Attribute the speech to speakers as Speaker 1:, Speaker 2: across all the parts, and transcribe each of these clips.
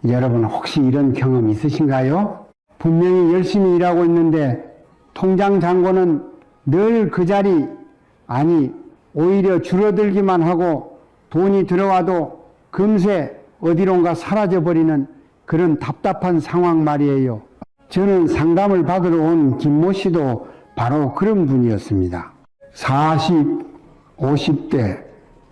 Speaker 1: 여러분 혹시 이런 경험 있으신가요? 분명히 열심히 일하고 있는데 통장 잔고는 늘 그 자리, 아니 오히려 줄어들기만 하고 돈이 들어와도 금세 어디론가 사라져버리는 그런 답답한 상황 말이에요. 저는 상담을 받으러 온 김모 씨도 바로 그런 분이었습니다. 40, 50대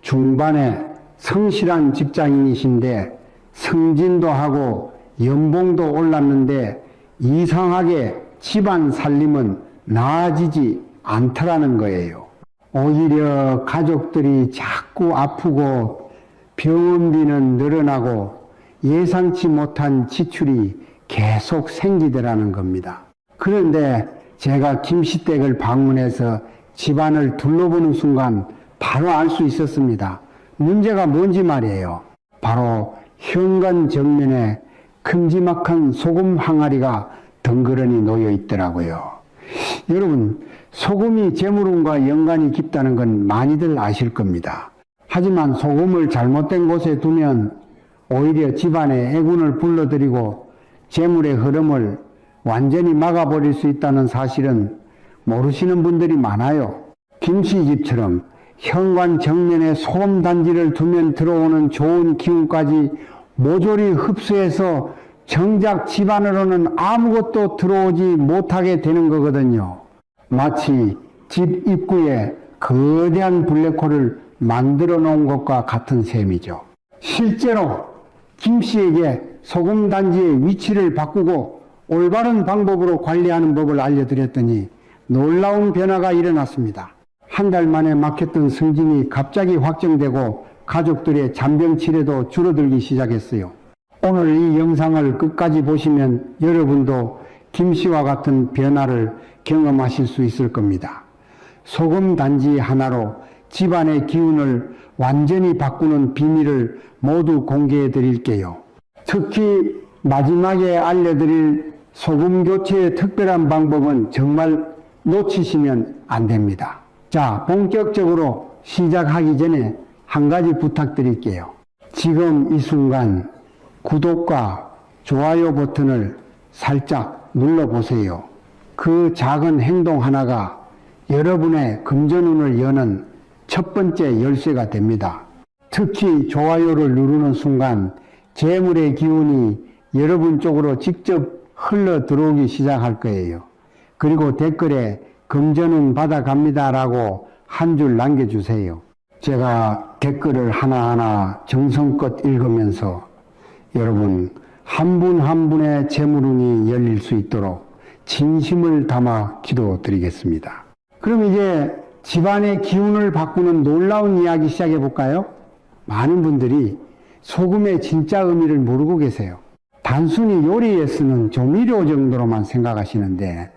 Speaker 1: 중반의 성실한 직장인이신데 승진도 하고 연봉도 올랐는데 이상하게 집안 살림은 나아지지 않더라는 거예요. 오히려 가족들이 자꾸 아프고 병원비는 늘어나고 예상치 못한 지출이 계속 생기더라는 겁니다. 그런데 제가 김씨댁을 방문해서 집안을 둘러보는 순간 바로 알 수 있었습니다. 문제가 뭔지 말이에요. 바로 현관 정면에 큼지막한 소금 항아리가 덩그러니 놓여 있더라고요. 여러분, 소금이 재물운과 연관이 깊다는 건 많이들 아실 겁니다. 하지만 소금을 잘못된 곳에 두면 오히려 집안에 애군을 불러들이고 재물의 흐름을 완전히 막아버릴 수 있다는 사실은 모르시는 분들이 많아요. 김씨 집처럼 현관 정면에 소금 단지를 두면 들어오는 좋은 기운까지 모조리 흡수해서 정작 집안으로는 아무것도 들어오지 못하게 되는 거거든요. 마치 집 입구에 거대한 블랙홀을 만들어 놓은 것과 같은 셈이죠. 실제로 김씨에게 소금 단지의 위치를 바꾸고 올바른 방법으로 관리하는 법을 알려드렸더니 놀라운 변화가 일어났습니다. 한 달 만에 막혔던 승진이 갑자기 확정되고 가족들의 잔병 치레도 줄어들기 시작했어요. 오늘 이 영상을 끝까지 보시면 여러분도 김씨와 같은 변화를 경험하실 수 있을 겁니다. 소금 단지 하나로 집안의 기운을 완전히 바꾸는 비밀을 모두 공개해 드릴게요. 특히 마지막에 알려드릴 소금 교체의 특별한 방법은 정말 놓치시면 안 됩니다. 자, 본격적으로 시작하기 전에 한 가지 부탁드릴게요. 지금 이 순간 구독과 좋아요 버튼을 살짝 눌러보세요. 그 작은 행동 하나가 여러분의 금전운을 여는 첫 번째 열쇠가 됩니다. 특히 좋아요를 누르는 순간 재물의 기운이 여러분 쪽으로 직접 흘러 들어오기 시작할 거예요. 그리고 댓글에 금전운 받아갑니다 라고 한 줄 남겨주세요. 제가 댓글을 하나하나 정성껏 읽으면서 여러분 한 분 한 분의 재물운이 열릴 수 있도록 진심을 담아 기도드리겠습니다. 그럼 이제 집안의 기운을 바꾸는 놀라운 이야기 시작해 볼까요? 많은 분들이 소금의 진짜 의미를 모르고 계세요. 단순히 요리에 쓰는 조미료 정도로만 생각하시는데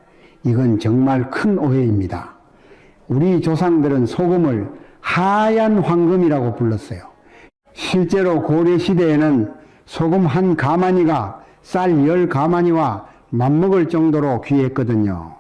Speaker 1: 이건 정말 큰 오해입니다. 우리 조상들은 소금을 하얀 황금이라고 불렀어요. 실제로 고려시대에는 소금 한 가마니가 쌀 10가마니와 맞먹을 정도로 귀했거든요.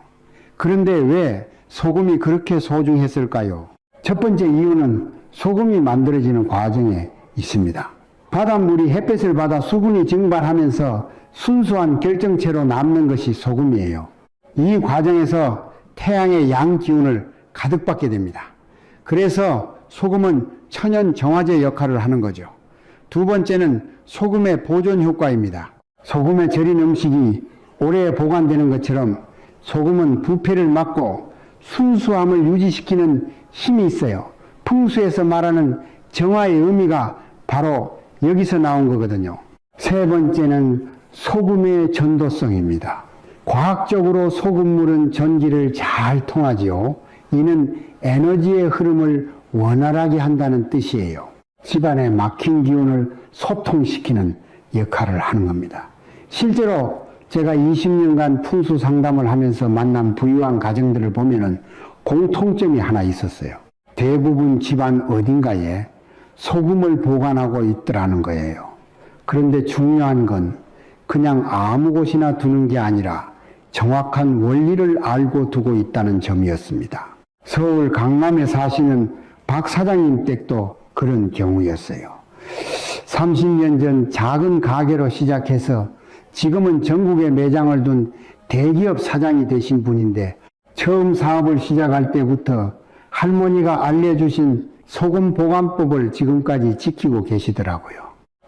Speaker 1: 그런데 왜 소금이 그렇게 소중했을까요? 첫 번째 이유는 소금이 만들어지는 과정에 있습니다. 바닷물이 햇볕을 받아 수분이 증발하면서 순수한 결정체로 남는 것이 소금이에요. 이 과정에서 태양의 양 기운을 가득 받게 됩니다. 그래서 소금은 천연 정화제 역할을 하는 거죠. 두 번째는 소금의 보존 효과입니다. 소금에 절인 음식이 오래 보관되는 것처럼 소금은 부패를 막고 순수함을 유지시키는 힘이 있어요. 풍수에서 말하는 정화의 의미가 바로 여기서 나온 거거든요. 세 번째는 소금의 전도성입니다. 과학적으로 소금물은 전기를 잘 통하지요. 이는 에너지의 흐름을 원활하게 한다는 뜻이에요. 집안에 막힌 기운을 소통시키는 역할을 하는 겁니다. 실제로 제가 20년간 풍수 상담을 하면서 만난 부유한 가정들을 보면은 공통점이 하나 있었어요. 대부분 집안 어딘가에 소금을 보관하고 있더라는 거예요. 그런데 중요한 건 그냥 아무 곳이나 두는 게 아니라 정확한 원리를 알고 두고 있다는 점이었습니다. 서울 강남에 사시는 박 사장님 댁도 그런 경우였어요. 30년 전 작은 가게로 시작해서 지금은 전국에 매장을 둔 대기업 사장이 되신 분인데 처음 사업을 시작할 때부터 할머니가 알려주신 소금 보관법을 지금까지 지키고 계시더라고요.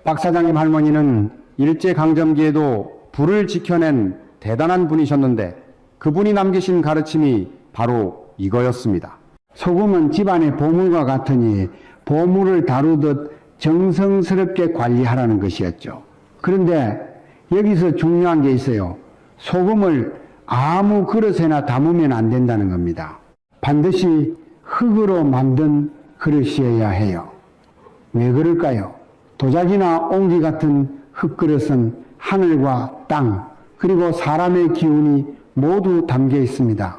Speaker 1: 박 사장님 할머니는 일제강점기에도 불을 지켜낸 대단한 분이셨는데 그분이 남기신 가르침이 바로 이거였습니다. 소금은 집안의 보물과 같으니 보물을 다루듯 정성스럽게 관리하라는 것이었죠. 그런데 여기서 중요한 게 있어요. 소금을 아무 그릇에나 담으면 안 된다는 겁니다. 반드시 흙으로 만든 그릇이어야 해요. 왜 그럴까요? 도자기나 옹기 같은 흙그릇은 하늘과 땅 그리고 사람의 기운이 모두 담겨 있습니다.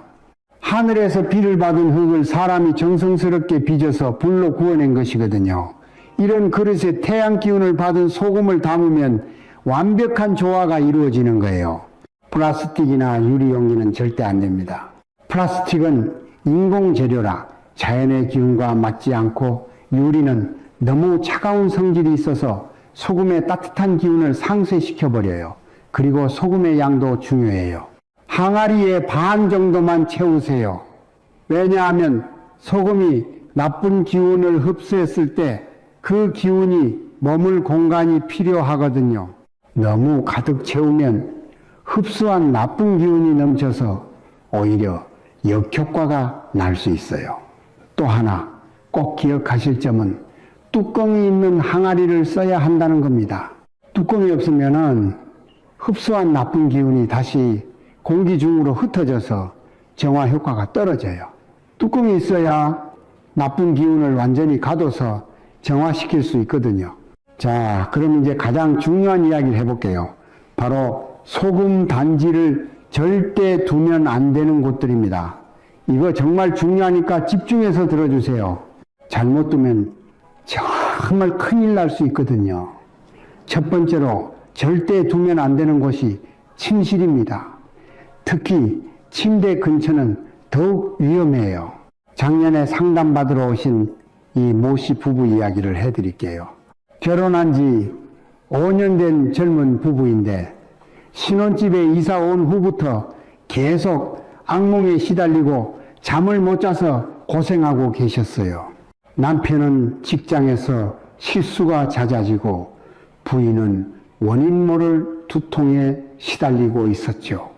Speaker 1: 하늘에서 비를 받은 흙을 사람이 정성스럽게 빚어서 불로 구워낸 것이거든요. 이런 그릇에 태양 기운을 받은 소금을 담으면 완벽한 조화가 이루어지는 거예요. 플라스틱이나 유리용기는 절대 안 됩니다. 플라스틱은 인공 재료라 자연의 기운과 맞지 않고 유리는 너무 차가운 성질이 있어서 소금의 따뜻한 기운을 상쇄시켜버려요. 그리고 소금의 양도 중요해요. 항아리의 반 정도만 채우세요. 왜냐하면 소금이 나쁜 기운을 흡수했을 때 그 기운이 머물 공간이 필요하거든요. 너무 가득 채우면 흡수한 나쁜 기운이 넘쳐서 오히려 역효과가 날 수 있어요. 또 하나 꼭 기억하실 점은 뚜껑이 있는 항아리를 써야 한다는 겁니다. 뚜껑이 없으면은 흡수한 나쁜 기운이 다시 공기 중으로 흩어져서 정화 효과가 떨어져요. 뚜껑이 있어야 나쁜 기운을 완전히 가둬서 정화시킬 수 있거든요. 자, 그럼 이제 가장 중요한 이야기를 해볼게요. 바로 소금 단지를 절대 두면 안 되는 곳들입니다. 이거 정말 중요하니까 집중해서 들어주세요. 잘못 두면 정말 큰일 날 수 있거든요. 첫 번째로 절대 두면 안 되는 곳이 침실입니다. 특히 침대 근처는 더욱 위험해요. 작년에 상담받으러 오신 이 모씨 부부 이야기를 해드릴게요. 결혼한 지 5년 된 젊은 부부인데 신혼집에 이사 온 후부터 계속 악몽에 시달리고 잠을 못 자서 고생하고 계셨어요. 남편은 직장에서 실수가 잦아지고 부인은 원인 모를 두통에 시달리고 있었죠.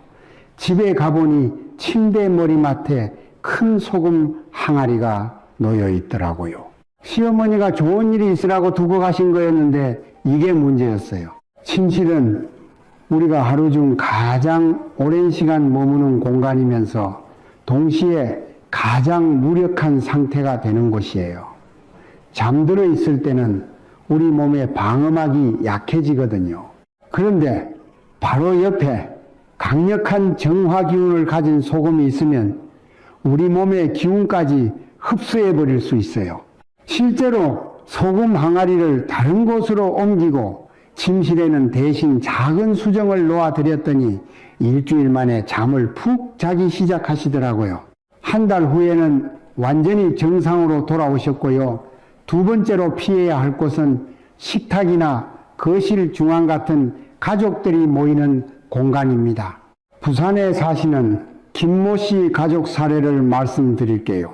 Speaker 1: 집에 가보니 침대 머리맡에 큰 소금 항아리가 놓여 있더라고요. 시어머니가 좋은 일이 있으라고 두고 가신 거였는데 이게 문제였어요. 침실은 우리가 하루 중 가장 오랜 시간 머무는 공간이면서 동시에 가장 무력한 상태가 되는 곳이에요. 잠들어 있을 때는 우리 몸의 방어막이 약해지거든요. 그런데 바로 옆에 강력한 정화 기운을 가진 소금이 있으면 우리 몸의 기운까지 흡수해 버릴 수 있어요. 실제로 소금 항아리를 다른 곳으로 옮기고 침실에는 대신 작은 수정을 놓아드렸더니 일주일 만에 잠을 푹 자기 시작하시더라고요. 한 달 후에는 완전히 정상으로 돌아오셨고요. 두 번째로 피해야 할 곳은 식탁이나 거실 중앙 같은 가족들이 모이는 공간입니다. 부산에 사시는 김모 씨 가족 사례를 말씀드릴게요.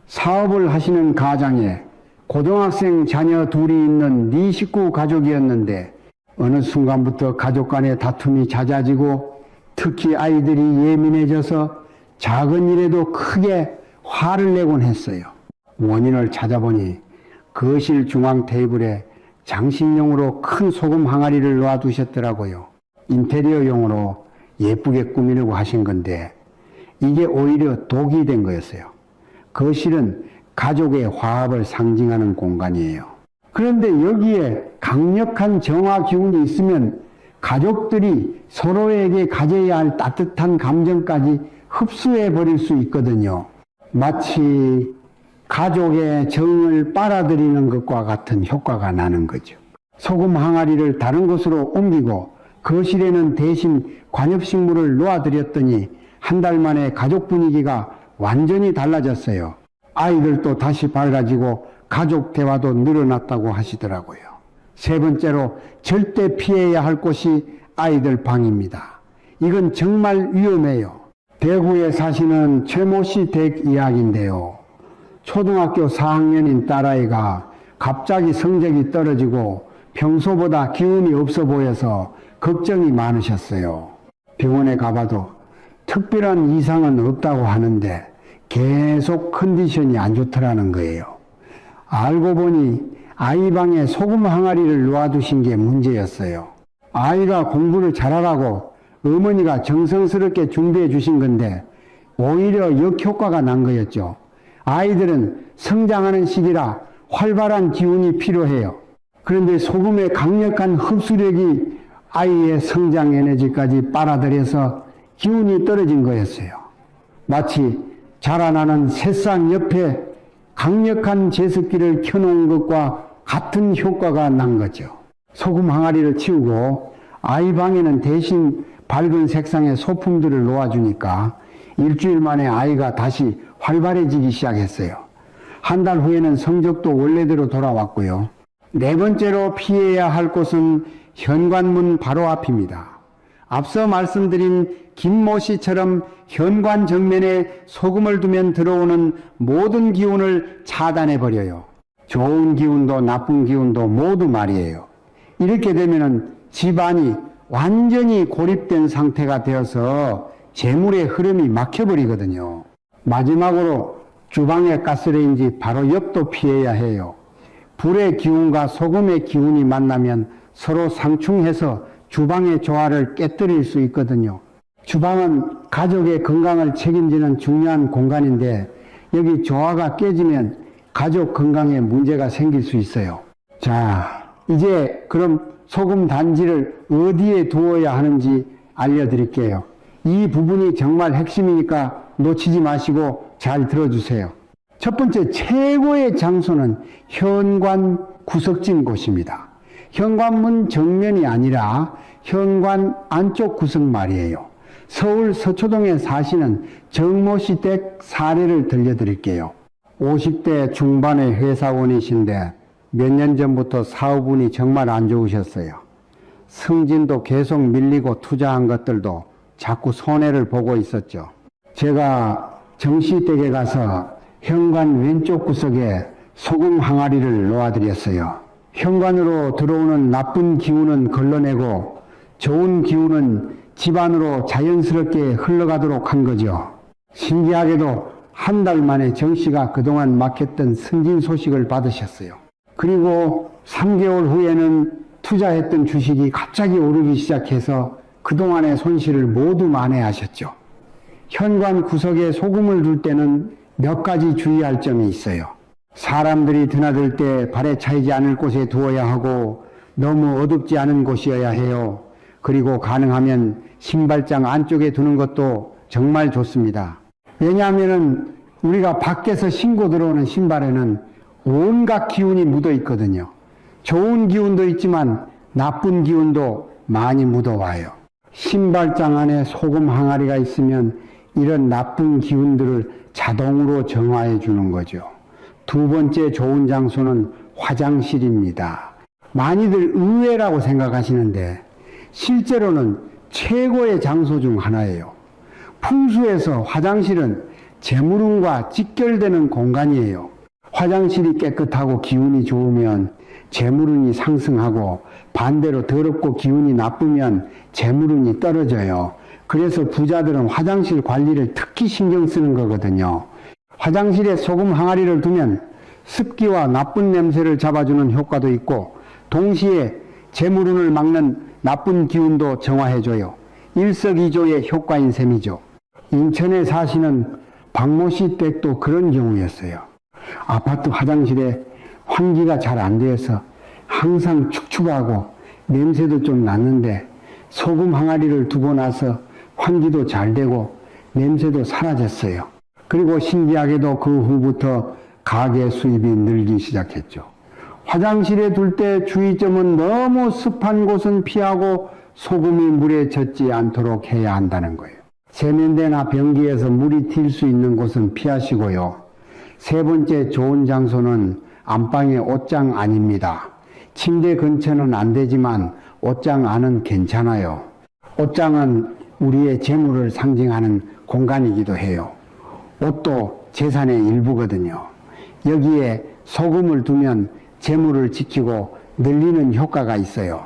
Speaker 1: 사업을 하시는 가장에 고등학생 자녀 둘이 있는 네 식구 가족이었는데 어느 순간부터 가족 간의 다툼이 잦아지고 특히 아이들이 예민해져서 작은 일에도 크게 화를 내곤 했어요. 원인을 찾아보니 거실 중앙 테이블에 장식용으로 큰 소금 항아리를 놓아두셨더라고요. 인테리어용으로 예쁘게 꾸미려고 하신 건데 이게 오히려 독이 된 거였어요. 거실은 가족의 화합을 상징하는 공간이에요. 그런데 여기에 강력한 정화 기운이 있으면 가족들이 서로에게 가져야 할 따뜻한 감정까지 흡수해 버릴 수 있거든요. 마치 가족의 정을 빨아들이는 것과 같은 효과가 나는 거죠. 소금 항아리를 다른 곳으로 옮기고 거실에는 대신 관엽식물을 놓아드렸더니 한 달 만에 가족 분위기가 완전히 달라졌어요. 아이들도 다시 밝아지고 가족 대화도 늘어났다고 하시더라고요. 세 번째로 절대 피해야 할 곳이 아이들 방입니다. 이건 정말 위험해요. 대구에 사시는 최모 씨 댁 이야기인데요. 초등학교 4학년인 딸아이가 갑자기 성적이 떨어지고 평소보다 기운이 없어 보여서 걱정이 많으셨어요. 병원에 가봐도 특별한 이상은 없다고 하는데 계속 컨디션이 안 좋더라는 거예요. 알고 보니 아이 방에 소금 항아리를 놓아두신 게 문제였어요. 아이가 공부를 잘하라고 어머니가 정성스럽게 준비해 주신 건데 오히려 역효과가 난 거였죠. 아이들은 성장하는 시기라 활발한 기운이 필요해요. 그런데 소금의 강력한 흡수력이 아이의 성장 에너지까지 빨아들여서 기운이 떨어진 거였어요. 마치 자라나는 새싹 옆에 강력한 제습기를 켜놓은 것과 같은 효과가 난 거죠. 소금 항아리를 치우고 아이 방에는 대신 밝은 색상의 소품들을 놓아주니까 일주일 만에 아이가 다시 활발해지기 시작했어요. 한 달 후에는 성적도 원래대로 돌아왔고요. 네 번째로 피해야 할 곳은 현관문 바로 앞입니다. 앞서 말씀드린 김모 씨처럼 현관 정면에 소금을 두면 들어오는 모든 기운을 차단해버려요. 좋은 기운도 나쁜 기운도 모두 말이에요. 이렇게 되면은 집안이 완전히 고립된 상태가 되어서 재물의 흐름이 막혀버리거든요. 마지막으로 주방의 가스레인지 바로 옆도 피해야 해요. 불의 기운과 소금의 기운이 만나면 서로 상충해서 주방의 조화를 깨뜨릴 수 있거든요. 주방은 가족의 건강을 책임지는 중요한 공간인데 여기 조화가 깨지면 가족 건강에 문제가 생길 수 있어요. 자, 이제 그럼 소금 단지를 어디에 두어야 하는지 알려드릴게요. 이 부분이 정말 핵심이니까 놓치지 마시고 잘 들어주세요. 첫 번째, 최고의 장소는 현관 구석진 곳입니다. 현관문 정면이 아니라 현관 안쪽 구석 말이에요. 서울 서초동에 사시는 정모 씨 댁 사례를 들려드릴게요. 50대 중반의 회사원이신데 몇 년 전부터 사업운이 정말 안 좋으셨어요. 승진도 계속 밀리고 투자한 것들도 자꾸 손해를 보고 있었죠. 제가 정씨 댁에 가서 현관 왼쪽 구석에 소금 항아리를 놓아드렸어요. 현관으로 들어오는 나쁜 기운은 걸러내고 좋은 기운은 집안으로 자연스럽게 흘러가도록 한 거죠. 신기하게도 한 달 만에 정씨가 그동안 막혔던 승진 소식을 받으셨어요. 그리고 3개월 후에는 투자했던 주식이 갑자기 오르기 시작해서 그동안의 손실을 모두 만회하셨죠. 현관 구석에 소금을 둘 때는 몇 가지 주의할 점이 있어요. 사람들이 드나들 때 발에 차이지 않을 곳에 두어야 하고 너무 어둡지 않은 곳이어야 해요. 그리고 가능하면 신발장 안쪽에 두는 것도 정말 좋습니다. 왜냐하면 우리가 밖에서 신고 들어오는 신발에는 온갖 기운이 묻어 있거든요. 좋은 기운도 있지만 나쁜 기운도 많이 묻어와요. 신발장 안에 소금 항아리가 있으면 이런 나쁜 기운들을 자동으로 정화해 주는 거죠. 두 번째 좋은 장소는 화장실입니다. 많이들 의외라고 생각하시는데 실제로는 최고의 장소 중 하나예요. 풍수에서 화장실은 재물운과 직결되는 공간이에요. 화장실이 깨끗하고 기운이 좋으면 재물운이 상승하고 반대로 더럽고 기운이 나쁘면 재물운이 떨어져요. 그래서 부자들은 화장실 관리를 특히 신경 쓰는 거거든요. 화장실에 소금 항아리를 두면 습기와 나쁜 냄새를 잡아주는 효과도 있고 동시에 재물운을 막는 나쁜 기운도 정화해줘요. 일석이조의 효과인 셈이죠. 인천에 사시는 박모 씨 댁도 그런 경우였어요. 아파트 화장실에 환기가 잘 안 되어서 항상 축축하고 냄새도 좀 났는데 소금 항아리를 두고 나서 환기도 잘 되고 냄새도 사라졌어요. 그리고 신기하게도 그 후부터 가게 수입이 늘기 시작했죠. 화장실에 둘 때 주의점은 너무 습한 곳은 피하고 소금이 물에 젖지 않도록 해야 한다는 거예요. 세면대나 변기에서 물이 튈 수 있는 곳은 피하시고요. 세 번째 좋은 장소는 안방의 옷장 안입니다. 침대 근처는 안 되지만 옷장 안은 괜찮아요. 옷장은 우리의 재물을 상징하는 공간이기도 해요. 옷도 재산의 일부거든요. 여기에 소금을 두면 재물을 지키고 늘리는 효과가 있어요.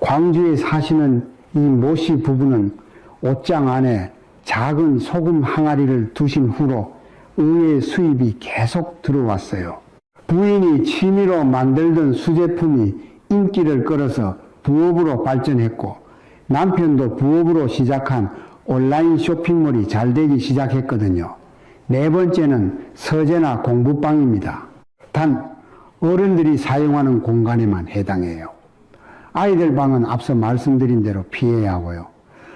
Speaker 1: 광주에 사시는 이 모씨 부부는 옷장 안에 작은 소금 항아리를 두신 후로 의외의 수입이 계속 들어왔어요. 부인이 취미로 만들던 수제품이 인기를 끌어서 부업으로 발전했고, 남편도 부업으로 시작한 온라인 쇼핑몰이 잘 되기 시작했거든요. 네 번째는 서재나 공부방입니다. 단 어른들이 사용하는 공간에만 해당해요. 아이들 방은 앞서 말씀드린 대로 피해야 하고요.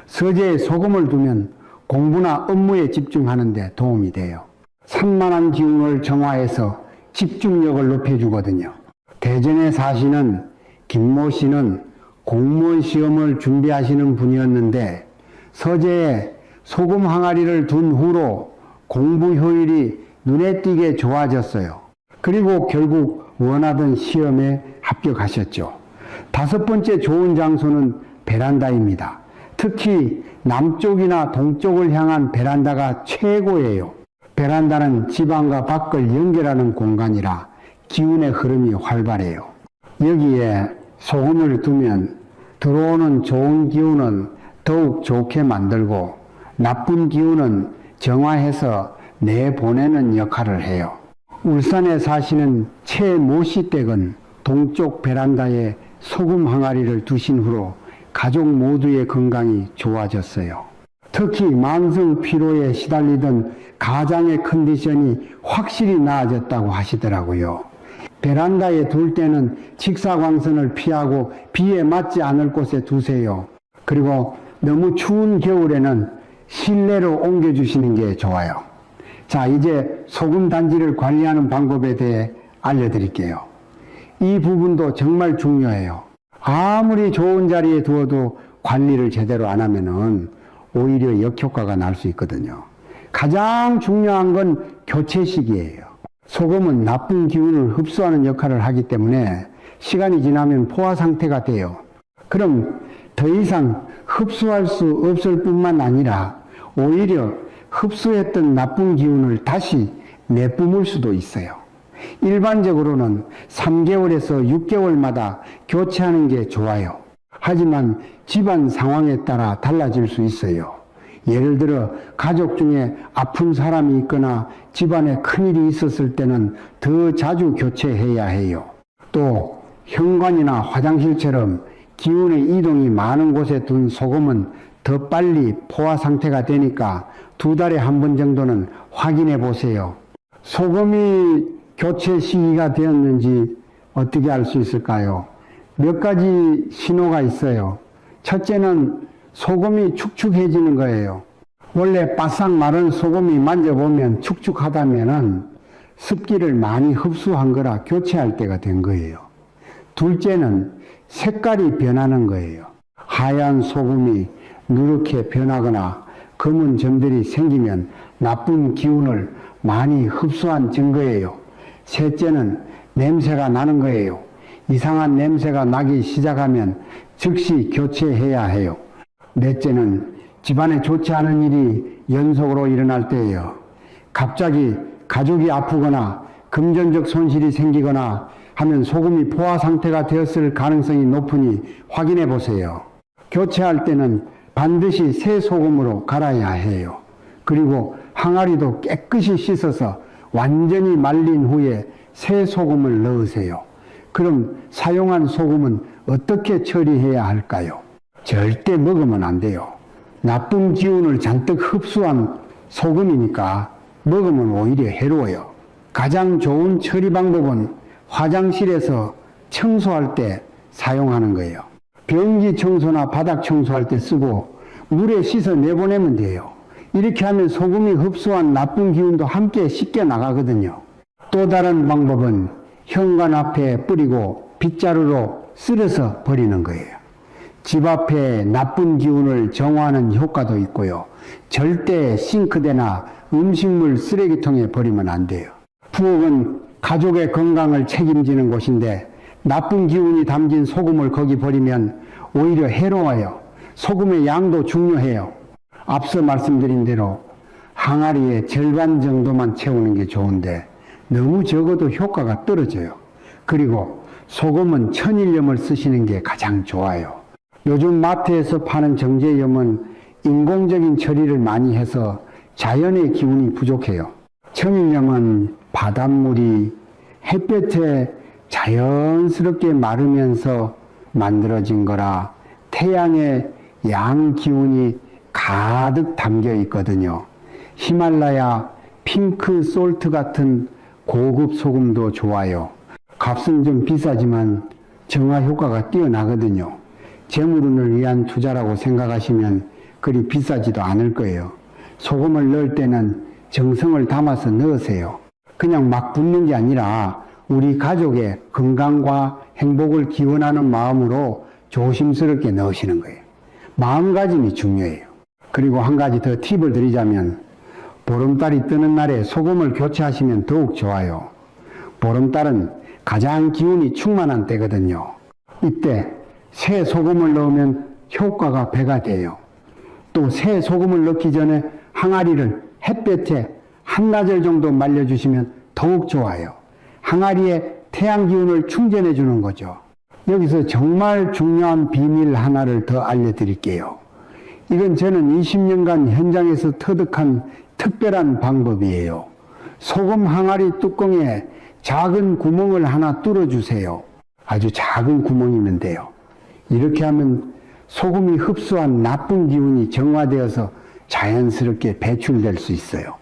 Speaker 1: 서재에 소금을 두면 공부나 업무에 집중하는 데 도움이 돼요. 산만한 기운을 정화해서 집중력을 높여주거든요. 대전에 사시는 김모 씨는 공무원 시험을 준비하시는 분이었는데 서재에 소금 항아리를 둔 후로 공부 효율이 눈에 띄게 좋아졌어요. 그리고 결국 원하던 시험에 합격하셨죠. 다섯 번째 좋은 장소는 베란다입니다. 특히 남쪽이나 동쪽을 향한 베란다가 최고예요. 베란다는 집안과 밖을 연결하는 공간이라 기운의 흐름이 활발해요. 여기에 소금을 두면 들어오는 좋은 기운은 더욱 좋게 만들고 나쁜 기운은 정화해서 내보내는 역할을 해요. 울산에 사시는 최모씨 댁은 동쪽 베란다에 소금 항아리를 두신 후로 가족 모두의 건강이 좋아졌어요. 특히 만성 피로에 시달리던 가장의 컨디션이 확실히 나아졌다고 하시더라고요. 베란다에 둘 때는 직사광선을 피하고 비에 맞지 않을 곳에 두세요. 그리고 너무 추운 겨울에는 실내로 옮겨주시는 게 좋아요. 자, 이제 소금 단지를 관리하는 방법에 대해 알려드릴게요. 이 부분도 정말 중요해요. 아무리 좋은 자리에 두어도 관리를 제대로 안 하면은 오히려 역효과가 날 수 있거든요. 가장 중요한 건 교체 시기예요. 소금은 나쁜 기운을 흡수하는 역할을 하기 때문에 시간이 지나면 포화 상태가 돼요. 그럼 더 이상 흡수할 수 없을 뿐만 아니라 오히려 흡수했던 나쁜 기운을 다시 내뿜을 수도 있어요. 일반적으로는 3개월에서 6개월마다 교체하는 게 좋아요. 하지만 집안 상황에 따라 달라질 수 있어요. 예를 들어 가족 중에 아픈 사람이 있거나 집안에 큰일이 있었을 때는 더 자주 교체해야 해요. 또 현관이나 화장실처럼 기운의 이동이 많은 곳에 둔 소금은 더 빨리 포화 상태가 되니까 2달에 한 번 정도는 확인해 보세요. 소금이 교체 시기가 되었는지 어떻게 알 수 있을까요? 몇 가지 신호가 있어요. 첫째는 소금이 축축해지는 거예요. 원래 바싹 마른 소금이 만져보면 축축하다면은 습기를 많이 흡수한 거라 교체할 때가 된 거예요. 둘째는 색깔이 변하는 거예요. 하얀 소금이 누렇게 변하거나 검은 점들이 생기면 나쁜 기운을 많이 흡수한 증거예요. 셋째는 냄새가 나는 거예요. 이상한 냄새가 나기 시작하면 즉시 교체해야 해요. 넷째는 집안에 좋지 않은 일이 연속으로 일어날 때예요. 갑자기 가족이 아프거나 금전적 손실이 생기거나 하면 소금이 포화 상태가 되었을 가능성이 높으니 확인해 보세요. 교체할 때는 반드시 새 소금으로 갈아야 해요. 그리고 항아리도 깨끗이 씻어서 완전히 말린 후에 새 소금을 넣으세요. 그럼 사용한 소금은 어떻게 처리해야 할까요? 절대 먹으면 안 돼요. 나쁜 기운을 잔뜩 흡수한 소금이니까 먹으면 오히려 해로워요. 가장 좋은 처리 방법은 화장실에서 청소할 때 사용하는 거예요. 변기 청소나 바닥 청소할 때 쓰고 물에 씻어 내보내면 돼요. 이렇게 하면 소금이 흡수한 나쁜 기운도 함께 씻겨 나가거든요. 또 다른 방법은 현관 앞에 뿌리고 빗자루로 쓸어서 버리는 거예요. 집 앞에 나쁜 기운을 정화하는 효과도 있고요. 절대 싱크대나 음식물 쓰레기통에 버리면 안 돼요. 부엌은 가족의 건강을 책임지는 곳인데 나쁜 기운이 담긴 소금을 거기 버리면 오히려 해로워요. 소금의 양도 중요해요. 앞서 말씀드린 대로 항아리의 절반 정도만 채우는 게 좋은데 너무 적어도 효과가 떨어져요. 그리고 소금은 천일염을 쓰시는 게 가장 좋아요. 요즘 마트에서 파는 정제염은 인공적인 처리를 많이 해서 자연의 기운이 부족해요. 천일염은 바닷물이 햇볕에 자연스럽게 마르면서 만들어진 거라 태양의 양 기운이 가득 담겨 있거든요. 히말라야 핑크 솔트 같은 고급 소금도 좋아요. 값은 좀 비싸지만 정화 효과가 뛰어나거든요. 재물운을 위한 투자라고 생각하시면 그리 비싸지도 않을 거예요. 소금을 넣을 때는 정성을 담아서 넣으세요. 그냥 막 붓는 게 아니라 우리 가족의 건강과 행복을 기원하는 마음으로 조심스럽게 넣으시는 거예요. 마음가짐이 중요해요. 그리고 한 가지 더 팁을 드리자면 보름달이 뜨는 날에 소금을 교체하시면 더욱 좋아요. 보름달은 가장 기운이 충만한 때거든요. 이때 새 소금을 넣으면 효과가 배가 돼요. 또 새 소금을 넣기 전에 항아리를 햇볕에 한나절 정도 말려주시면 더욱 좋아요. 항아리에 태양 기운을 충전해 주는 거죠. 여기서 정말 중요한 비밀 하나를 더 알려드릴게요. 이건 저는 20년간 현장에서 터득한 특별한 방법이에요. 소금 항아리 뚜껑에 작은 구멍을 하나 뚫어주세요. 아주 작은 구멍이면 돼요. 이렇게 하면 소금이 흡수한 나쁜 기운이 정화되어서 자연스럽게 배출될 수 있어요.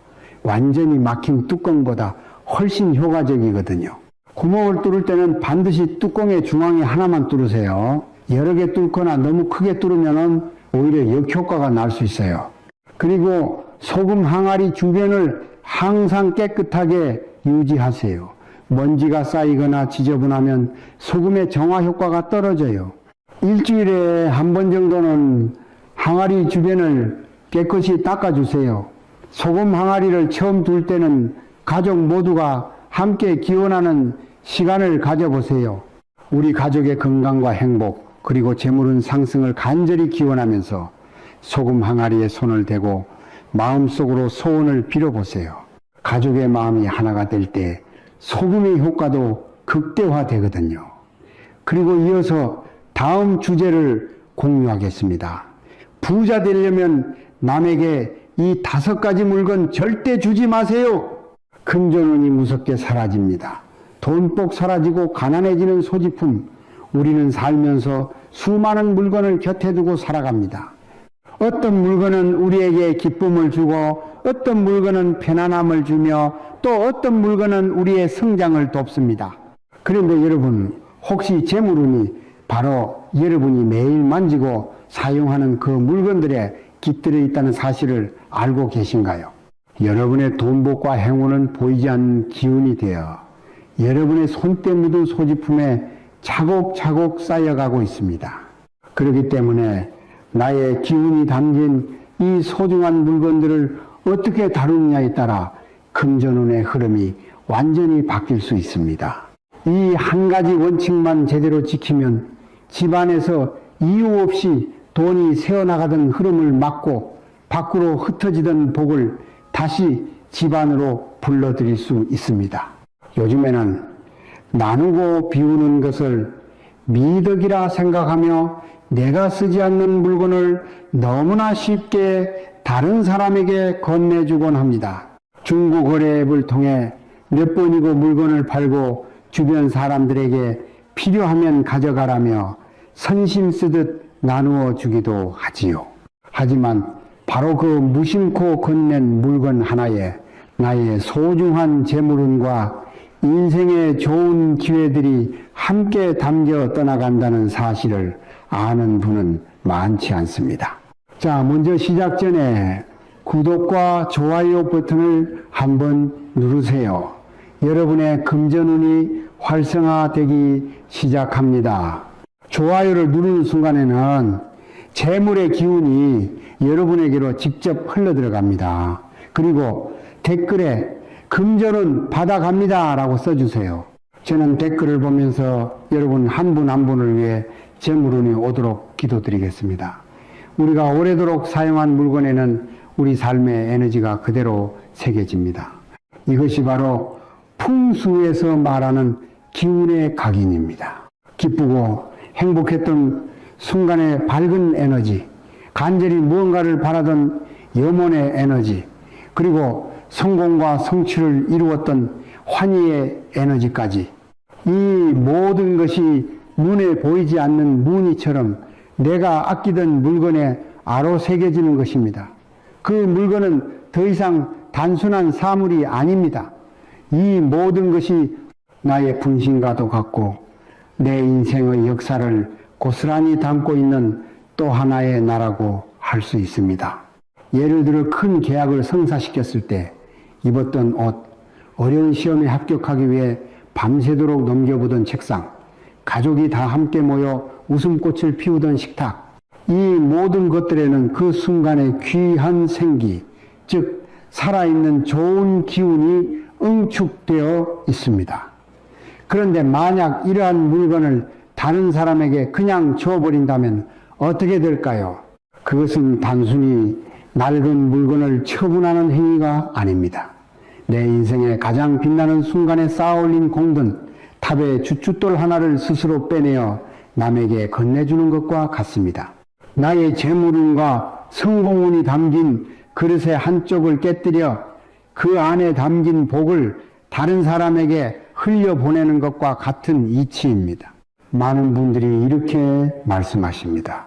Speaker 1: 완전히 막힌 뚜껑보다 훨씬 효과적이거든요. 구멍을 뚫을 때는 반드시 뚜껑의 중앙에 하나만 뚫으세요. 여러 개 뚫거나 너무 크게 뚫으면 오히려 역효과가 날 수 있어요. 그리고 소금 항아리 주변을 항상 깨끗하게 유지하세요. 먼지가 쌓이거나 지저분하면 소금의 정화 효과가 떨어져요. 일주일에 한 번 정도는 항아리 주변을 깨끗이 닦아주세요. 소금 항아리를 처음 둘 때는 가족 모두가 함께 기원하는 시간을 가져보세요. 우리 가족의 건강과 행복 그리고 재물운 상승을 간절히 기원하면서 소금 항아리에 손을 대고 마음속으로 소원을 빌어보세요. 가족의 마음이 하나가 될 때 소금의 효과도 극대화되거든요. 그리고 이어서 다음 주제를 공유하겠습니다. 부자 되려면 남에게 이 5가지 물건 절대 주지 마세요. 금전운이 무섭게 사라집니다. 돈복 사라지고 가난해지는 소지품, 우리는 살면서 수많은 물건을 곁에 두고 살아갑니다. 어떤 물건은 우리에게 기쁨을 주고 어떤 물건은 편안함을 주며 또 어떤 물건은 우리의 성장을 돕습니다. 그런데 여러분, 혹시 재물운이 바로 여러분이 매일 만지고 사용하는 그 물건들에 깃들어 있다는 사실을 알고 계신가요? 여러분의 돈복과 행운은 보이지 않는 기운이 되어 여러분의 손때 묻은 소지품에 차곡차곡 쌓여가고 있습니다. 그렇기 때문에 나의 기운이 담긴 이 소중한 물건들을 어떻게 다루느냐에 따라 금전운의 흐름이 완전히 바뀔 수 있습니다. 이 한 가지 원칙만 제대로 지키면 집안에서 이유 없이 돈이 새어나가던 흐름을 막고 밖으로 흩어지던 복을 다시 집안으로 불러들일 수 있습니다. 요즘에는 나누고 비우는 것을 미덕이라 생각하며 내가 쓰지 않는 물건을 너무나 쉽게 다른 사람에게 건네주곤 합니다. 중고거래 앱을 통해 몇 번이고 물건을 팔고 주변 사람들에게 필요하면 가져가라며 선심 쓰듯 나누어 주기도 하지요. 하지만 바로 그 무심코 건넨 물건 하나에 나의 소중한 재물운과 인생의 좋은 기회들이 함께 담겨 떠나간다는 사실을 아는 분은 많지 않습니다. 자, 먼저 시작 전에 구독과 좋아요 버튼을 한번 누르세요. 여러분의 금전운이 활성화되기 시작합니다. 좋아요를 누르는 순간에는 재물의 기운이 여러분에게로 직접 흘러들어갑니다. 그리고 댓글에 금전운 받아갑니다 라고 써주세요. 저는 댓글을 보면서 여러분 한 분 한 분을 위해 재물운이 오도록 기도드리겠습니다. 우리가 오래도록 사용한 물건에는 우리 삶의 에너지가 그대로 새겨집니다. 이것이 바로 풍수에서 말하는 기운의 각인입니다. 기쁘고 행복했던 순간의 밝은 에너지, 간절히 무언가를 바라던 염원의 에너지, 그리고 성공과 성취를 이루었던 환희의 에너지까지, 이 모든 것이 눈에 보이지 않는 무늬처럼 내가 아끼던 물건에 아로 새겨지는 것입니다. 그 물건은 더 이상 단순한 사물이 아닙니다. 이 모든 것이 나의 분신과도 같고 내 인생의 역사를 고스란히 담고 있는 또 하나의 나라고 할 수 있습니다. 예를 들어 큰 계약을 성사시켰을 때 입었던 옷, 어려운 시험에 합격하기 위해 밤새도록 넘겨보던 책상, 가족이 다 함께 모여 웃음꽃을 피우던 식탁, 이 모든 것들에는 그 순간의 귀한 생기, 즉 살아있는 좋은 기운이 응축되어 있습니다. 그런데 만약 이러한 물건을 다른 사람에게 그냥 줘버린다면 어떻게 될까요? 그것은 단순히 낡은 물건을 처분하는 행위가 아닙니다. 내 인생의 가장 빛나는 순간에 쌓아올린 공든 탑의 주춧돌 하나를 스스로 빼내어 남에게 건네주는 것과 같습니다. 나의 재물운과 성공운이 담긴 그릇의 한쪽을 깨뜨려 그 안에 담긴 복을 다른 사람에게 흘려보내는 것과 같은 이치입니다. 많은 분들이 이렇게 말씀하십니다.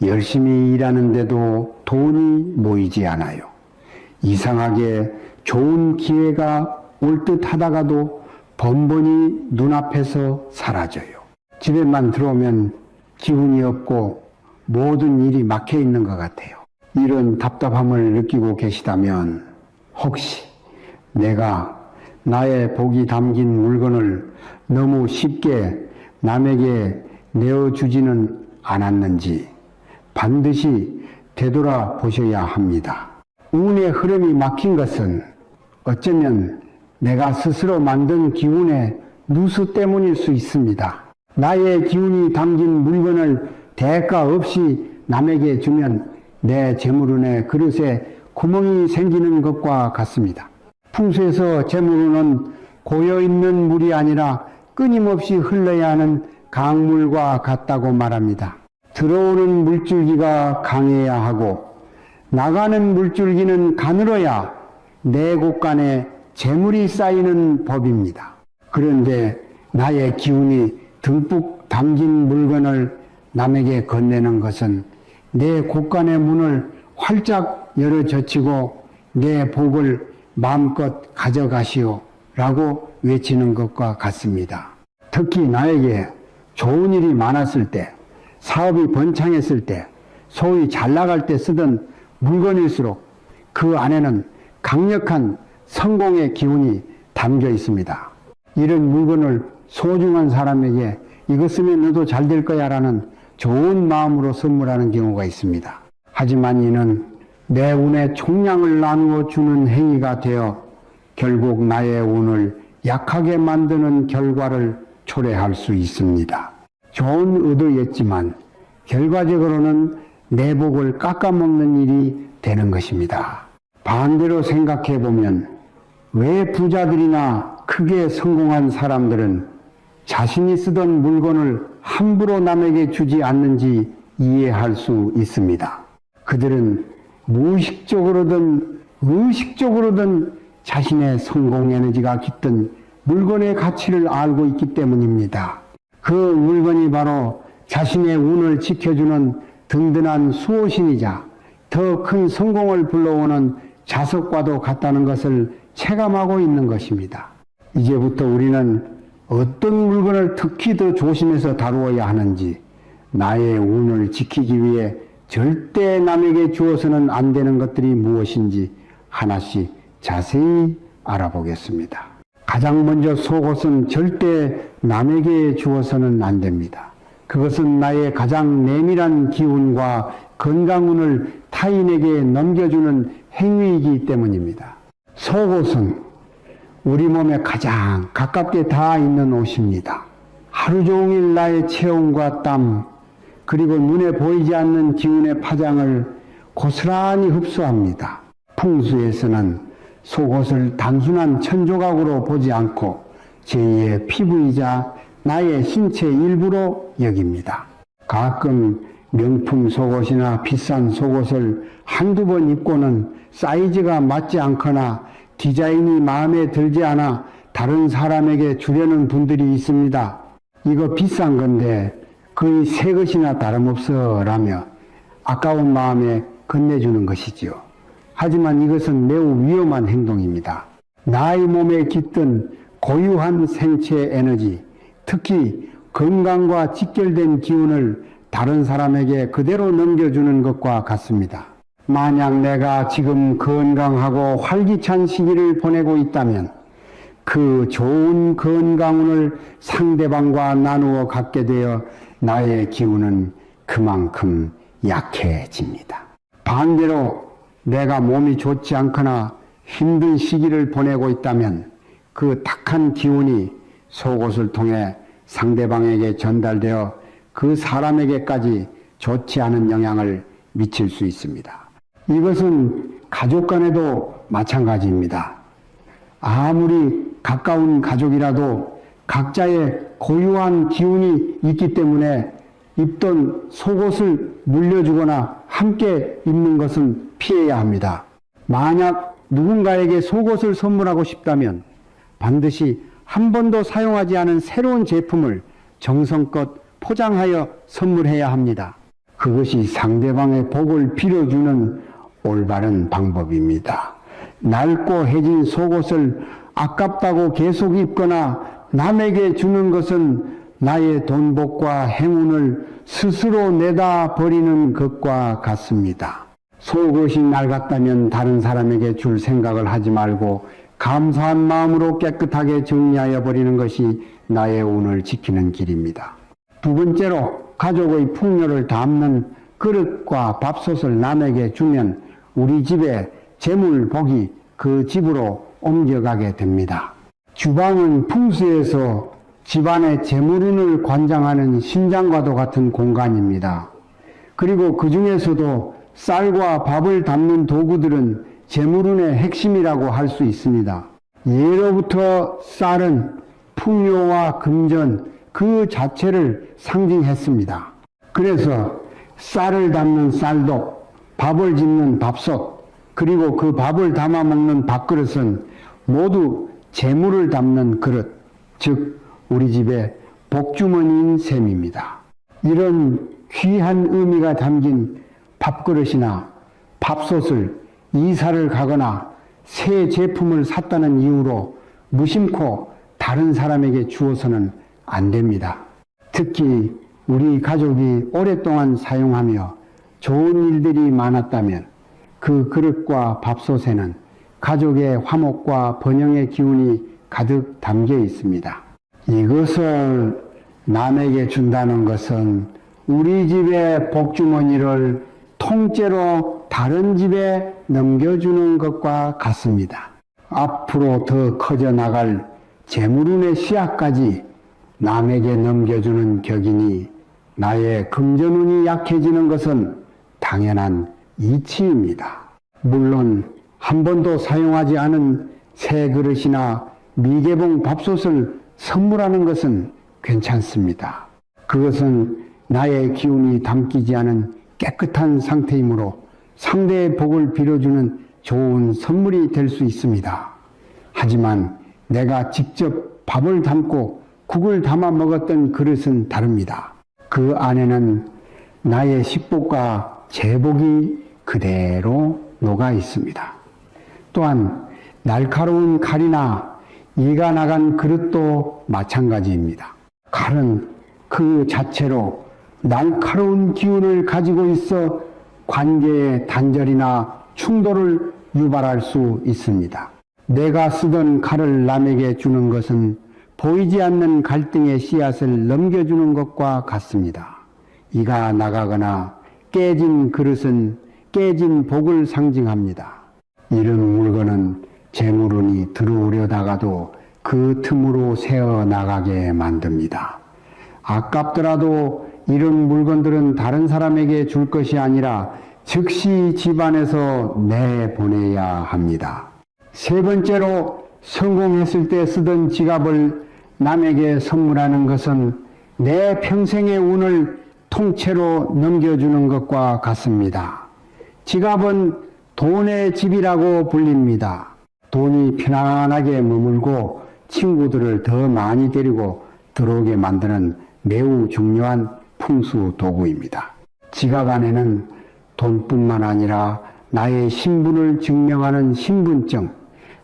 Speaker 1: 열심히 일하는데도 돈이 모이지 않아요. 이상하게 좋은 기회가 올 듯 하다가도 번번이 눈앞에서 사라져요. 집에만 들어오면 기운이 없고 모든 일이 막혀 있는 것 같아요. 이런 답답함을 느끼고 계시다면 혹시 내가 나의 복이 담긴 물건을 너무 쉽게 남에게 내어주지는 않았는지 반드시 되돌아보셔야 합니다. 운의 흐름이 막힌 것은 어쩌면 내가 스스로 만든 기운의 누수 때문일 수 있습니다. 나의 기운이 담긴 물건을 대가 없이 남에게 주면 내 재물운의 그릇에 구멍이 생기는 것과 같습니다. 풍수에서 재물운은 고여있는 물이 아니라 끊임없이 흘러야 하는 강물과 같다고 말합니다. 들어오는 물줄기가 강해야 하고 나가는 물줄기는 가늘어야 내 곳간에 재물이 쌓이는 법입니다. 그런데 나의 기운이 듬뿍 담긴 물건을 남에게 건네는 것은 내 곳간의 문을 활짝 열어 젖히고 내 복을 마음껏 가져가시오 라고 외치는 것과 같습니다. 특히 나에게 좋은 일이 많았을 때, 사업이 번창했을 때, 소위 잘 나갈 때 쓰던 물건일수록 그 안에는 강력한 성공의 기운이 담겨 있습니다. 이런 물건을 소중한 사람에게 이거 쓰면 너도 잘 될 거야 라는 좋은 마음으로 선물하는 경우가 있습니다. 하지만 이는 내 운의 총량을 나누어 주는 행위가 되어 결국 나의 운을 약하게 만드는 결과를 초래할 수 있습니다. 좋은 의도였지만 결과적으로는 내 복을 깎아먹는 일이 되는 것입니다. 반대로 생각해 보면 왜 부자들이나 크게 성공한 사람들은 자신이 쓰던 물건을 함부로 남에게 주지 않는지 이해할 수 있습니다. 그들은 무의식적으로든 의식적으로든 자신의 성공 에너지가 깃든 물건의 가치를 알고 있기 때문입니다. 그 물건이 바로 자신의 운을 지켜주는 든든한 수호신이자 더 큰 성공을 불러오는 자석과도 같다는 것을 체감하고 있는 것입니다. 이제부터 우리는 어떤 물건을 특히 더 조심해서 다루어야 하는지, 나의 운을 지키기 위해 절대 남에게 주어서는 안 되는 것들이 무엇인지 하나씩 자세히 알아보겠습니다. 가장 먼저 속옷은 절대 남에게 주어서는 안 됩니다. 그것은 나의 가장 내밀한 기운과 건강운을 타인에게 넘겨주는 행위이기 때문입니다. 속옷은 우리 몸에 가장 가깝게 닿아 있는 옷입니다. 하루 종일 나의 체온과 땀, 그리고 눈에 보이지 않는 기운의 파장을 고스란히 흡수합니다. 풍수에서는 속옷을 단순한 천조각으로 보지 않고 제2의 피부이자 나의 신체 일부로 여깁니다. 가끔 명품 속옷이나 비싼 속옷을 한두 번 입고는 사이즈가 맞지 않거나 디자인이 마음에 들지 않아 다른 사람에게 주려는 분들이 있습니다. 이거 비싼 건데 거의 새 것이나 다름없어 라며 아까운 마음에 건네주는 것이지요. 하지만 이것은 매우 위험한 행동입니다. 나의 몸에 깃든 고유한 생체 에너지, 특히 건강과 직결된 기운을 다른 사람에게 그대로 넘겨주는 것과 같습니다. 만약 내가 지금 건강하고 활기찬 시기를 보내고 있다면 그 좋은 건강운을 상대방과 나누어 갖게 되어 나의 기운은 그만큼 약해집니다. 반대로 내가 몸이 좋지 않거나 힘든 시기를 보내고 있다면 그 탁한 기운이 속옷을 통해 상대방에게 전달되어 그 사람에게까지 좋지 않은 영향을 미칠 수 있습니다. 이것은 가족 간에도 마찬가지입니다. 아무리 가까운 가족이라도 각자의 고유한 기운이 있기 때문에 입던 속옷을 물려주거나 함께 입는 것은 피해야 합니다. 만약 누군가에게 속옷을 선물하고 싶다면 반드시 한 번도 사용하지 않은 새로운 제품을 정성껏 포장하여 선물해야 합니다. 그것이 상대방의 복을 빌어주는 올바른 방법입니다. 낡고 해진 속옷을 아깝다고 계속 입거나 남에게 주는 것은 나의 돈복과 행운을 스스로 내다 버리는 것과 같습니다. 속옷이 낡았다면 다른 사람에게 줄 생각을 하지 말고 감사한 마음으로 깨끗하게 정리하여 버리는 것이 나의 운을 지키는 길입니다. 두 번째로 가족의 풍요를 담는 그릇과 밥솥을 남에게 주면 우리 집의 재물 복이 그 집으로 옮겨가게 됩니다. 주방은 풍수에서 집안의 재물운을 관장하는 심장과도 같은 공간입니다. 그리고 그 중에서도 쌀과 밥을 담는 도구들은 재물운의 핵심이라고 할 수 있습니다. 예로부터 쌀은 풍요와 금전 그 자체를 상징했습니다. 그래서 쌀을 담는 쌀독, 밥을 짓는 밥솥, 그리고 그 밥을 담아 먹는 밥그릇은 모두 재물을 담는 그릇, 즉 우리 집의 복주머니인 셈입니다. 이런 귀한 의미가 담긴 밥그릇이나 밥솥을 이사를 가거나 새 제품을 샀다는 이유로 무심코 다른 사람에게 주어서는 안 됩니다. 특히 우리 가족이 오랫동안 사용하며 좋은 일들이 많았다면 그 그릇과 밥솥에는 가족의 화목과 번영의 기운이 가득 담겨 있습니다. 이것을 남에게 준다는 것은 우리 집의 복주머니를 통째로 다른 집에 넘겨주는 것과 같습니다. 앞으로 더 커져 나갈 재물운의 씨앗까지 남에게 넘겨주는 격이니 나의 금전운이 약해지는 것은 당연한 이치입니다. 물론 한 번도 사용하지 않은 새 그릇이나 미개봉 밥솥을 선물하는 것은 괜찮습니다. 그것은 나의 기운이 담기지 않은 깨끗한 상태이므로 상대의 복을 빌어주는 좋은 선물이 될 수 있습니다. 하지만 내가 직접 밥을 담고 국을 담아 먹었던 그릇은 다릅니다. 그 안에는 나의 식복과 제복이 그대로 녹아 있습니다. 또한 날카로운 칼이나 이가 나간 그릇도 마찬가지입니다. 칼은 그 자체로 날카로운 기운을 가지고 있어 관계의 단절이나 충돌을 유발할 수 있습니다. 내가 쓰던 칼을 남에게 주는 것은 보이지 않는 갈등의 씨앗을 넘겨주는 것과 같습니다. 이가 나가거나 깨진 그릇은 깨진 복을 상징합니다. 이런 물건은 재물운이 들어오려다가도 그 틈으로 새어 나가게 만듭니다. 아깝더라도 이런 물건들은 다른 사람에게 줄 것이 아니라 즉시 집안에서 내보내야 합니다. 세 번째로, 성공했을 때 쓰던 지갑을 남에게 선물하는 것은 내 평생의 운을 통째로 넘겨주는 것과 같습니다. 지갑은 돈의 집이라고 불립니다. 돈이 편안하게 머물고 친구들을 더 많이 데리고 들어오게 만드는 매우 중요한 풍수 도구입니다. 지갑 안에는 돈뿐만 아니라 나의 신분을 증명하는 신분증,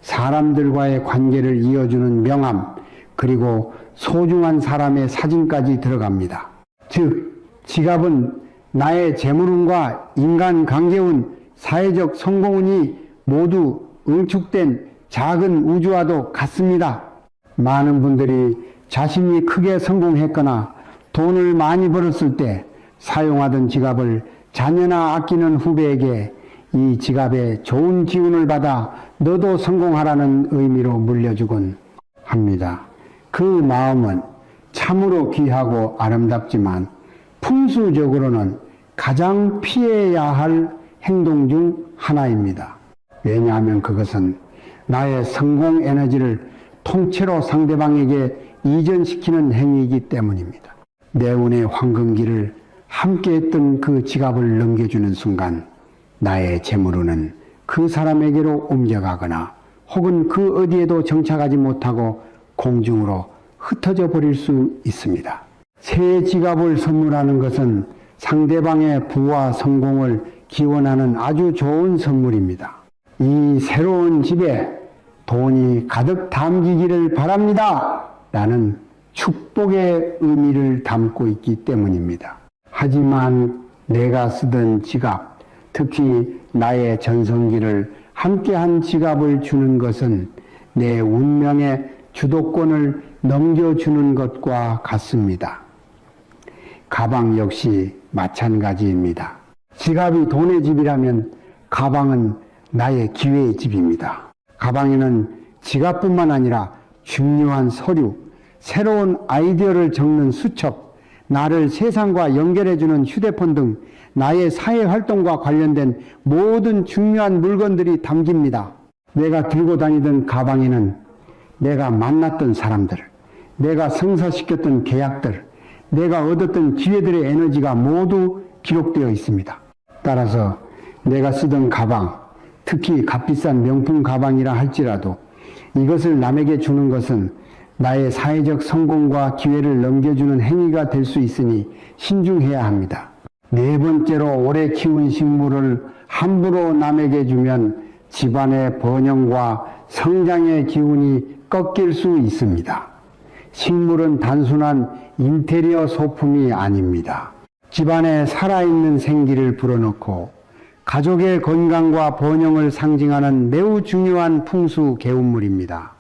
Speaker 1: 사람들과의 관계를 이어주는 명함, 그리고 소중한 사람의 사진까지 들어갑니다. 즉, 지갑은 나의 재물운과 인간관계운, 사회적 성공운이 모두 응축된 작은 우주와도 같습니다. 많은 분들이 자신이 크게 성공했거나 돈을 많이 벌었을 때 사용하던 지갑을 자녀나 아끼는 후배에게 이 지갑에 좋은 기운을 받아 너도 성공하라는 의미로 물려주곤 합니다. 그 마음은 참으로 귀하고 아름답지만 풍수적으로는 가장 피해야 할 행동 중 하나입니다. 왜냐하면 그것은 나의 성공 에너지를 통째로 상대방에게 이전시키는 행위이기 때문입니다. 내 운의 황금기를 함께 했던 그 지갑을 넘겨주는 순간 나의 재물운은 그 사람에게로 옮겨가거나 혹은 그 어디에도 정착하지 못하고 공중으로 흩어져 버릴 수 있습니다. 새 지갑을 선물하는 것은 상대방의 부와 성공을 기원하는 아주 좋은 선물입니다. 이 새로운 집에 돈이 가득 담기기를 바랍니다. 라는 축복의 의미를 담고 있기 때문입니다. 하지만 내가 쓰던 지갑, 특히 나의 전성기를 함께한 지갑을 주는 것은 내 운명의 주도권을 넘겨주는 것과 같습니다. 가방 역시 마찬가지입니다. 지갑이 돈의 집이라면 가방은 나의 기회의 집입니다. 가방에는 지갑뿐만 아니라 중요한 서류, 새로운 아이디어를 적는 수첩, 나를 세상과 연결해주는 휴대폰 등 나의 사회활동과 관련된 모든 중요한 물건들이 담깁니다. 내가 들고 다니던 가방에는 내가 만났던 사람들, 내가 성사시켰던 계약들, 내가 얻었던 기회들의 에너지가 모두 기록되어 있습니다. 따라서 내가 쓰던 가방, 특히 값비싼 명품 가방이라 할지라도 이것을 남에게 주는 것은 나의 사회적 성공과 기회를 넘겨주는 행위가 될 수 있으니 신중해야 합니다. 네 번째로, 오래 키운 식물을 함부로 남에게 주면 집안의 번영과 성장의 기운이 꺾일 수 있습니다. 식물은 단순한 인테리어 소품이 아닙니다. 집안에 살아있는 생기를 불어넣고 가족의 건강과 번영을 상징하는 매우 중요한 풍수 개운물입니다.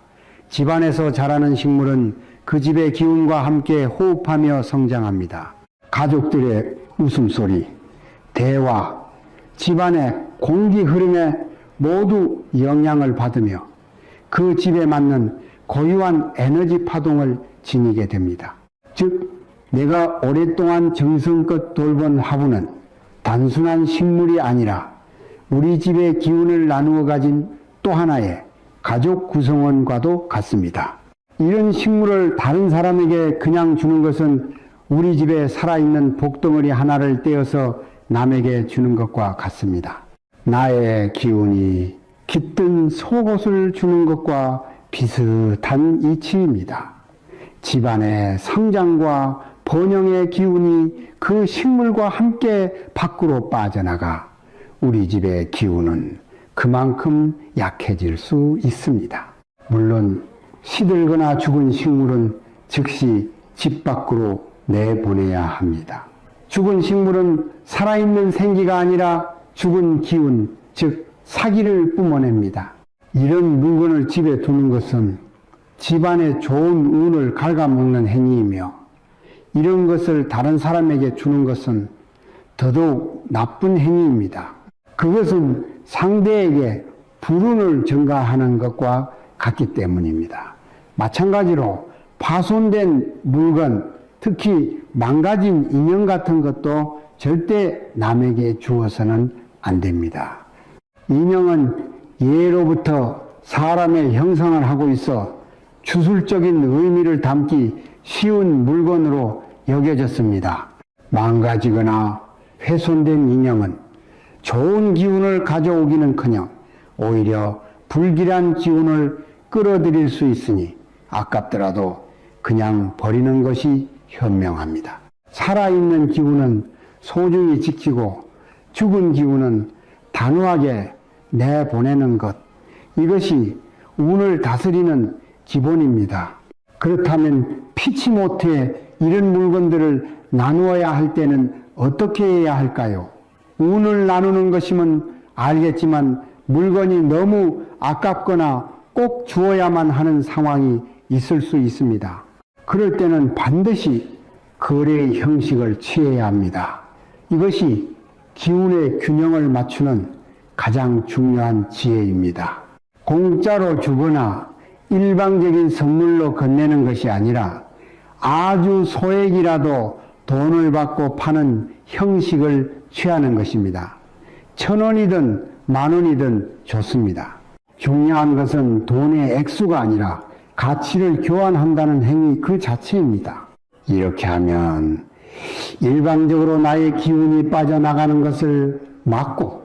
Speaker 1: 집안에서 자라는 식물은 그 집의 기운과 함께 호흡하며 성장합니다. 가족들의 웃음소리, 대화, 집안의 공기 흐름에 모두 영향을 받으며 그 집에 맞는 고유한 에너지 파동을 지니게 됩니다. 즉, 내가 오랫동안 정성껏 돌본 화분은 단순한 식물이 아니라 우리 집의 기운을 나누어 가진 또 하나의 가족 구성원과도 같습니다. 이런 식물을 다른 사람에게 그냥 주는 것은 우리 집에 살아있는 복덩어리 하나를 떼어서 남에게 주는 것과 같습니다. 나의 기운이 깃든 속옷을 주는 것과 비슷한 이치입니다. 집안의 성장과 번영의 기운이 그 식물과 함께 밖으로 빠져나가 우리 집의 기운은 그만큼 약해질 수 있습니다. 물론 시들거나 죽은 식물은 즉시 집 밖으로 내보내야 합니다. 죽은 식물은 살아있는 생기가 아니라 죽은 기운, 즉 사기를 뿜어냅니다. 이런 물건을 집에 두는 것은 집안의 좋은 운을 갉아먹는 행위이며 이런 것을 다른 사람에게 주는 것은 더더욱 나쁜 행위입니다. 그것은 상대에게 불운을 증가하는 것과 같기 때문입니다. 마찬가지로 파손된 물건, 특히 망가진 인형 같은 것도 절대 남에게 주어서는 안 됩니다. 인형은 예로부터 사람의 형상을 하고 있어 주술적인 의미를 담기 쉬운 물건으로 여겨졌습니다. 망가지거나 훼손된 인형은 좋은 기운을 가져오기는커녕 오히려 불길한 기운을 끌어들일 수 있으니 아깝더라도 그냥 버리는 것이 현명합니다. 살아있는 기운은 소중히 지키고 죽은 기운은 단호하게 내보내는 것, 이것이 운을 다스리는 기본입니다. 그렇다면 피치 못해 이런 물건들을 나누어야 할 때는 어떻게 해야 할까요? 운을 나누는 것이면 알겠지만 물건이 너무 아깝거나 꼭 주어야만 하는 상황이 있을 수 있습니다. 그럴 때는 반드시 거래의 형식을 취해야 합니다. 이것이 기운의 균형을 맞추는 가장 중요한 지혜입니다. 공짜로 주거나 일방적인 선물로 건네는 것이 아니라 아주 소액이라도 돈을 받고 파는 형식을 취하는 것입니다. 1,000원이든 10,000원이든 좋습니다. 중요한 것은 돈의 액수가 아니라 가치를 교환한다는 행위 그 자체입니다. 이렇게 하면 일방적으로 나의 기운이 빠져나가는 것을 막고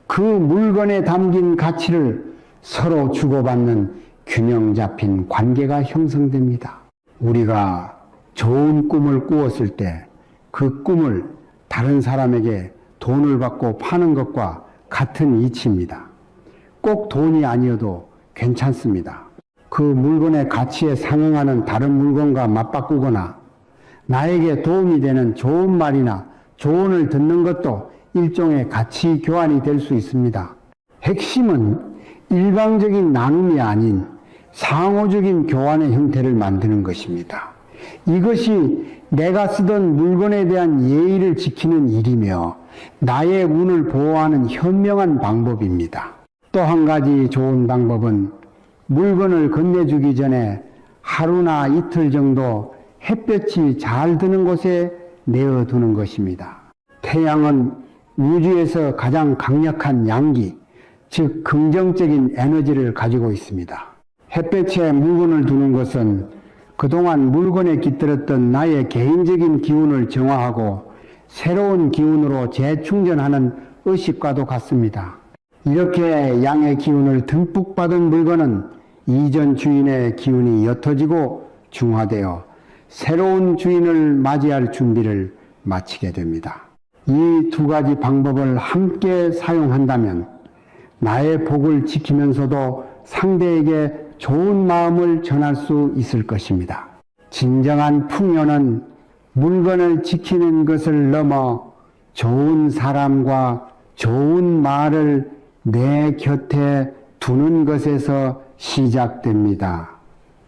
Speaker 1: 그 물건에 담긴 가치를 서로 주고받는 균형 잡힌 관계가 형성됩니다. 우리가 좋은 꿈을 꾸었을 때 그 꿈을 다른 사람에게 돈을 받고 파는 것과 같은 이치입니다. 꼭 돈이 아니어도 괜찮습니다. 그 물건의 가치에 상응하는 다른 물건과 맞바꾸거나 나에게 도움이 되는 좋은 말이나 조언을 듣는 것도 일종의 가치 교환이 될 수 있습니다. 핵심은 일방적인 나눔이 아닌 상호적인 교환의 형태를 만드는 것입니다. 이것이 내가 쓰던 물건에 대한 예의를 지키는 일이며 나의 운을 보호하는 현명한 방법입니다. 또 한 가지 좋은 방법은 물건을 건네주기 전에 하루나 이틀 정도 햇볕이 잘 드는 곳에 내어두는 것입니다. 태양은 우주에서 가장 강력한 양기, 즉 긍정적인 에너지를 가지고 있습니다. 햇볕에 물건을 두는 것은 그동안 물건에 깃들었던 나의 개인적인 기운을 정화하고 새로운 기운으로 재충전하는 의식과도 같습니다. 이렇게 양의 기운을 듬뿍 받은 물건은 이전 주인의 기운이 옅어지고 중화되어 새로운 주인을 맞이할 준비를 마치게 됩니다. 이 두 가지 방법을 함께 사용한다면 나의 복을 지키면서도 상대에게 좋은 마음을 전할 수 있을 것입니다. 진정한 풍요는 물건을 지키는 것을 넘어 좋은 사람과 좋은 말을 내 곁에 두는 것에서 시작됩니다.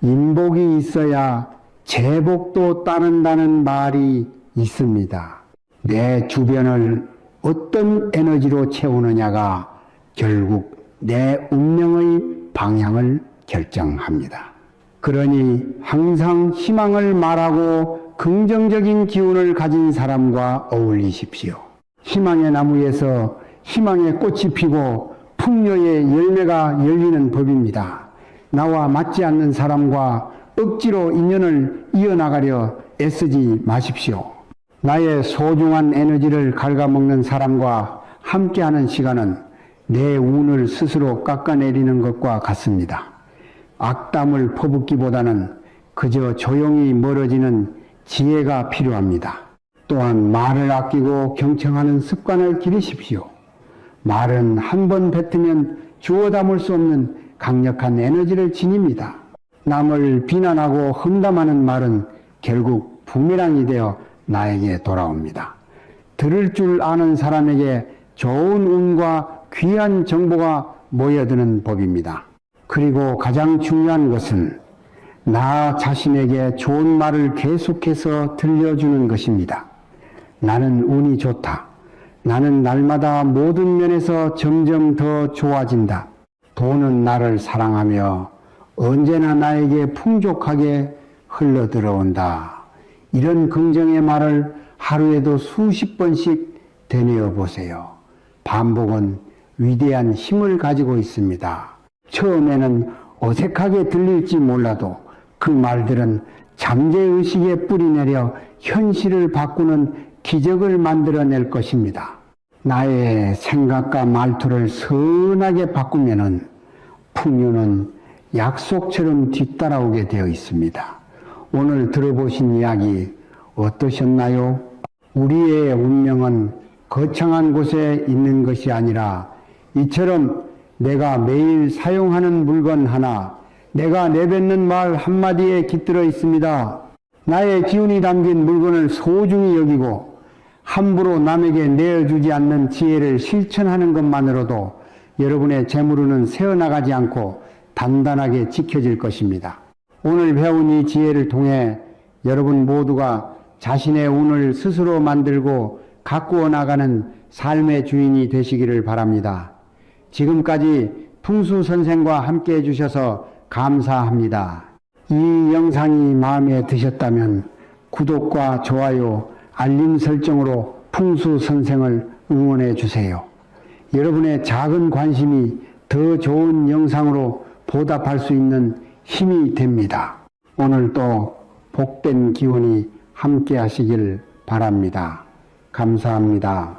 Speaker 1: 인복이 있어야 재복도 따른다는 말이 있습니다. 내 주변을 어떤 에너지로 채우느냐가 결국 내 운명의 방향을 결정합니다. 그러니 항상 희망을 말하고 긍정적인 기운을 가진 사람과 어울리십시오. 희망의 나무에서 희망의 꽃이 피고 풍요의 열매가 열리는 법입니다. 나와 맞지 않는 사람과 억지로 인연을 이어나가려 애쓰지 마십시오. 나의 소중한 에너지를 갉아먹는 사람과 함께하는 시간은 내 운을 스스로 깎아내리는 것과 같습니다. 악담을 퍼붓기보다는 그저 조용히 멀어지는 지혜가 필요합니다. 또한 말을 아끼고 경청하는 습관을 기르십시오. 말은 한 번 뱉으면 주워 담을 수 없는 강력한 에너지를 지닙니다. 남을 비난하고 험담하는 말은 결국 부메랑이 되어 나에게 돌아옵니다. 들을 줄 아는 사람에게 좋은 운과 귀한 정보가 모여드는 법입니다. 그리고 가장 중요한 것은 나 자신에게 좋은 말을 계속해서 들려주는 것입니다. 나는 운이 좋다. 나는 날마다 모든 면에서 점점 더 좋아진다. 돈은 나를 사랑하며 언제나 나에게 풍족하게 흘러 들어온다. 이런 긍정의 말을 하루에도 수십 번씩 되뇌어 보세요. 반복은 위대한 힘을 가지고 있습니다. 처음에는 어색하게 들릴지 몰라도 그 말들은 잠재의식에 뿌리내려 현실을 바꾸는 기적을 만들어낼 것입니다. 나의 생각과 말투를 선하게 바꾸면은 풍요는 약속처럼 뒤따라오게 되어 있습니다. 오늘 들어보신 이야기 어떠셨나요? 우리의 운명은 거창한 곳에 있는 것이 아니라 이처럼 내가 매일 사용하는 물건 하나, 내가 내뱉는 말 한마디에 깃들어 있습니다. 나의 기운이 담긴 물건을 소중히 여기고 함부로 남에게 내어주지 않는 지혜를 실천하는 것만으로도 여러분의 재물은 새어나가지 않고 단단하게 지켜질 것입니다. 오늘 배운 이 지혜를 통해 여러분 모두가 자신의 운을 스스로 만들고 가꾸어 나가는 삶의 주인이 되시기를 바랍니다. 지금까지 풍수 선생과 함께 해주셔서 감사합니다. 이 영상이 마음에 드셨다면 구독과 좋아요, 알림 설정으로 풍수 선생을 응원해 주세요. 여러분의 작은 관심이 더 좋은 영상으로 보답할 수 있는 힘이 됩니다. 오늘도 복된 기운이 함께 하시길 바랍니다. 감사합니다.